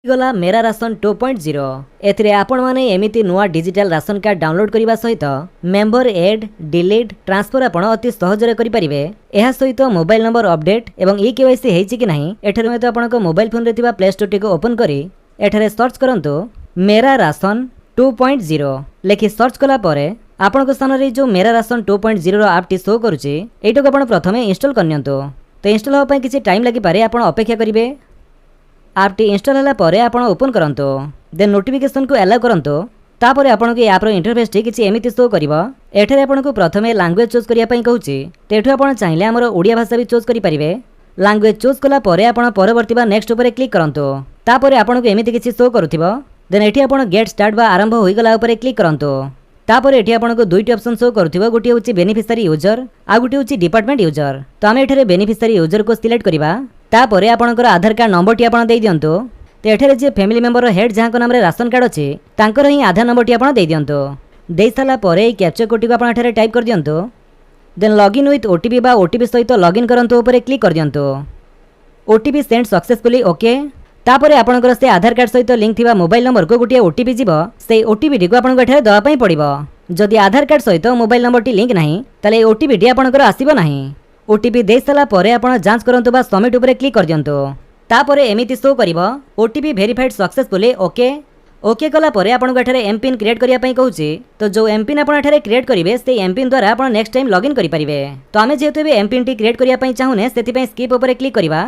गला मेरा राशन 2.0 एथिरे आपण माने एमिति नुआ डिजिटल राशन कार्ड डाउनलोड करने सहित मेंबर एड डिलीट ट्रांसफर आपण अति सहजरे करि परिबे। एहा सहित मोबाइल नंबर अपडेट एवं ई केवाईसी हेछि कि नाही एठरे में तो आपनक मोबाइल फोन रे थिबा प्ले स्टोर टी को ओपन करी एठरे सर्च करंतु मेरा राशन 2.0 लेखि सर्च कला परे आपनक स्थान रे जो मेरा राशन 2.0 रो ऐप टी शो करूची एटो को आपण प्रथमे इंस्टॉल करनियंतु। तो इंस्टॉल होबा पई किछि टाइम लागि पारे आपण अपेक्षा करिवे। ऐप टी इंस्टॉल होला परे आपण ओपन करंतु देन नोटिफिकेशन को अलाउ करंतु। तापर आपण के ऐप रो इंटरफेस टी किछि एमिति शो करिवो। एठरे आपण को प्रथमे लैंग्वेज चूज करिया पई कहूची तेठु आपण चाहिले हमर ओडिया भाषा भी चूज करि परिवे। लैंग्वेज चूज कला परे आपण परवर्ती बा नेक्स्ट ऊपर क्लिक करंतु। तापर आपण को एमिति किछि शो करूथिबो देन एठी आपण गेट स्टार्ट बा आरंभ होई गला ऊपर क्लिक करंतु। तापर एठी आपण को दुईटी ऑप्शन शो करूथिबो गोटी होची बेनिफिशियरी यूजर आ गोटी होची डिपार्टमेंट यूजर। तो हम एठरे बेनिफिशियरी यूजर को सिलेक्ट करिबा। तापर आपणकर आधार कार्ड नंबर टी आपण देई दियंतु। तो एठरे जे फैमिली मेंबर हेड जहां को नाम रे राशन कार्ड अछि तांकर ही आधार नंबर टी आपण देई दियंतु। देई साला परे कैप्चा कोड को आपण एठरे टाइप कर दियंतु। देन लॉगिन विथ ओटीपी बा ओटीपी सहित लॉगिन करंतु ऊपर क्लिक कर दियंतु। OTP send successfully okay. तापर आपणकर से आधार कार्ड सहित लिंक थिबा मोबाइल नंबर को गोटे ओटीपी जीवो से ओटीपी टी को आपण एठरे दवा पई पड़िबो। जदि आधार कार्ड सहित मोबाइल नंबर टी लिंक नाही ताले ओटीपी टी आपणकर आसीबो नाही। ओटीपी दे साला परे आपण जांच करंतु बा सबमिट ऊपर क्लिक कर दियंतु। तापर एमिति शो करिवो OTP verified successfully okay. Okay कला परे आपण को एठरे एम पिन क्रिएट करिया पई कहूची। तो जो एम पिन आपण एठरे क्रिएट करिवे से एम पिन द्वारा आपण नेक्स्ट टाइम लॉगिन करि परिवे। तो आमे जेहेतु बे एम पिन टी क्रिएट करिया पई चाहुने सेति पई स्किप ऊपर क्लिक करिवा।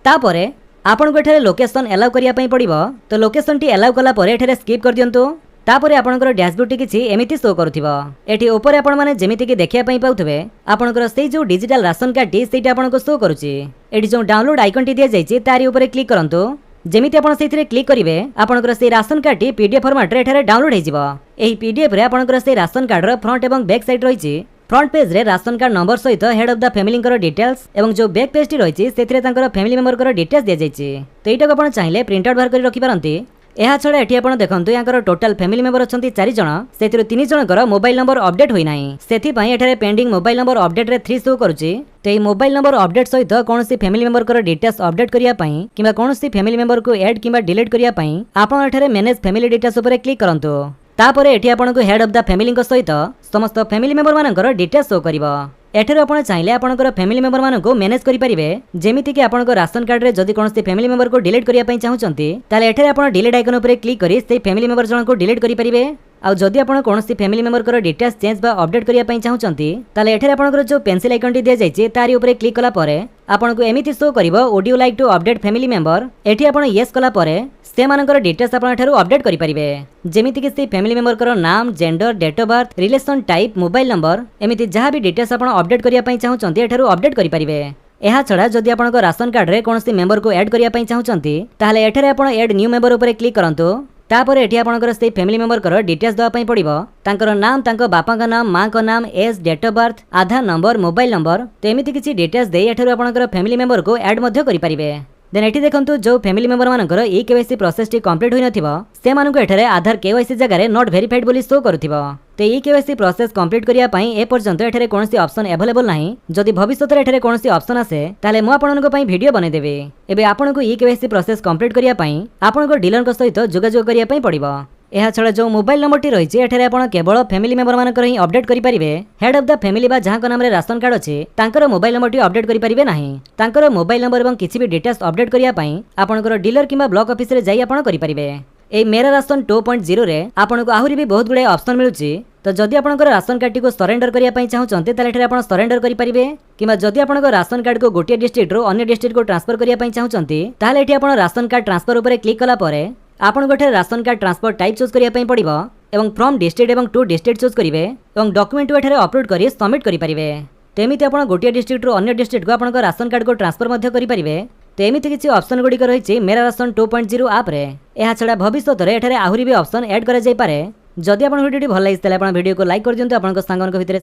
तापरे आपण को एठरे लोकेशन अलाउ करिया पई पड़िवो। तो लोकेशन टी अलाउ कला परे एठरे स्किप कर दियंतु। तापर आपणकर डैशबोर्ड टी किछि एमिति शो करूथिबो। एठी ऊपर आपण माने जेमिति कि देखिया पई पाउथबे आपणकर सेई जो डिजिटल राशन कार्ड टी सेटा आपणको शो करूची। एठी जो डाउनलोड आइकन टी दिया जायछि तारि ऊपर क्लिक करंतु। जेमिति आपण सेथिरे क्लिक करिवे आपणकर सेई ration card T PDF format रे एठारे डाउनलोड हे जिवो। एही पीडीएफ रे आपणकर सेई राशन कार्ड रो फ्रंट एवं बैक साइड रहिछि। फ्रंट पेज रे राशन कार्ड नंबर सहित हेड ऑफ द फैमिली कर डिटेल्स एवं जो बैक पेज टी रहिछि सेथिरे तांकर फैमिली मेंबर कर डिटेल्स दिया जायछि। तो एटा को आपण चाहिले प्रिंट आउट बाहर करि रखि पारंती। एहा छड़ा एठी आपण देखंतु यांकर टोटल फैमिली मेंबर अछंती 4 जण सेथिरो 3 जणकर मोबाइल नंबर अपडेट होई नाही। सेथि पई एठारे पेंडिंग मोबाइल नंबर अपडेट रे 3 शो करूची। तेई मोबाइल नंबर अपडेट सहित कोनोसी फैमिली मेंबर कर डिटेल्स अपडेट करिया पई किबा कोनोसी फैमिली मेंबर को ऐड किबा डिलीट करिया पई आपण एठारे मैनेज फैमिली डिटेल्स ऊपर क्लिक करंतु। तापरे एठी आपण को हेड ऑफ द फैमिली को सहित समस्त फैमिली मेंबर मानकर डिटेल्स शो करिवो। एठरे आपण चाहिले आपणकर फैमिली मेंबर मानको मैनेज करि परिबे। जेमिति कि आपणकर राशन कार्ड रे जदि कोनोसी फैमिली मेंबर को डिलीट करिया पई चाहुचंती ताले एठरे आपण डिलीट आइकन ऊपर क्लिक करी सेई फैमिली मेंबर जण को डिलीट करि परिबे। आ जदि आपण कोनोसी फैमिली मेंबर कर डिटेल्स चेंज बा अपडेट करिया पई चाहुचंती ताले एठरे आपणकर जो पेंसिल आइकन टी दिया जायछि तारि ऊपर क्लिक कला परे आपण को एमिति शो करिवो would you like to update family member. एठी आपण यस कला परे से मानकर डिटेल्स आपण एठारु अपडेट करि परिबे। जेमिति कि से फैमिली मेंबर कर नाम gender date of birth relation type mobile number एमिति जहां भी डिटेल्स आपण अपडेट करिया पई चाहुचंती एठारु अपडेट करि परिबे। एहा छड़ा जदि आपण को राशन कार्ड रे कोनोसी मेंबर को ऐड करिया पई चाहुचंती ताले एठारे आपण ऐड न्यू मेंबर ऊपर क्लिक करंतु। तापर एठी आपणकर से फैमिली मेंबर कर डिटेल्स दवा पई पड़िबो तांकर नाम तांको बापा का नाम मां का नाम age date of birth Aadhaar number mobile number तो एमिति किछि डिटेल्स देई एठारु आपणकर फैमिली मेंबर को ऐड मध्य करि परिबे। देन एठी देखंतु जो फैमिली मेंबर मानकर ई केवाईसी प्रोसेस टी कंप्लीट होई नथिबो से माननको एठारे आधार केवाईसी जगह रे नॉट वेरीफाइड बोली शो करूथिबो। तो ई केवाईसी प्रोसेस कंप्लीट करिया पई ए पर्यंत एठारे कोनोसी ऑप्शन अवेलेबल नाही। जदि भविष्यत रे एठारे कोनोसी ऑप्शन आसे ताले मु आपनको पई वीडियो बनै देबे। एबे आपनको ई केवाईसी प्रोसेस कंप्लीट करिया पई आपनको डीलर को सहित जोगाजोग करिया पई पड़िबो। एहा छड़ा जो मोबाइल नंबर टी रहिछि एठारे आपण केवल फैमिली मेंबर मानकर ही अपडेट करि परिबे। हेड ऑफ द फैमिली बा जहां को नाम रे राशन कार्ड अछि तांकर मोबाइल नंबर टी अपडेट करि परिबे नाही। तांकर मोबाइल नंबर एवं किछि भी डिटेल्स अपडेट करिया पई आपणकर डीलर किबा ब्लॉक ऑफिस रे जाई आपण करि परिबे। ए मेरा राशन 2.0 रे आपनको आहुरी भी बहुत गुडे ऑप्शन मिलुछि। तो जदि आपणकर राशन कार्ड टी को सरेंडर करिया पई चाहुचंते ताले एठारे आपण सरेंडर करि परिबे किबा जदि आपणकर राशन कार्ड को गोटिया डिस्ट्रिक्ट रो अन्य डिस्ट्रिक्ट को ट्रांसफर करिया पई चाहुचंती ताले एठी आपण राशन कार्ड ट्रांसफर ऊपर क्लिक कला परे आपण गोटे ration card transfer type choose करिया पई पड़िबो एवं फ्रॉम डिस्ट्रिक्ट एवं टू डिस्ट्रिक्ट चूज करिवे एवं डॉक्यूमेंट एठारे अपलोड करी सबमिट करि परिबे। तेमिति आपण गोटिया डिस्ट्रिक्ट रो अन्य डिस्ट्रिक्ट को आपणकर राशन कार्ड को ट्रांसफर मध्य करि परिबे। तेमिति किछि ऑप्शन गुडी रहिछि मेरा राशन 2.0 ऐप रे। एहा छडा भविष्यत रे एठारे आहुरी भी ऑप्शन ऐड करा जाय पारे। जदि आपण वीडियो भल लागिस ताले आपण वीडियो को लाइक कर दियंतु आपनक सांगन को भितरे।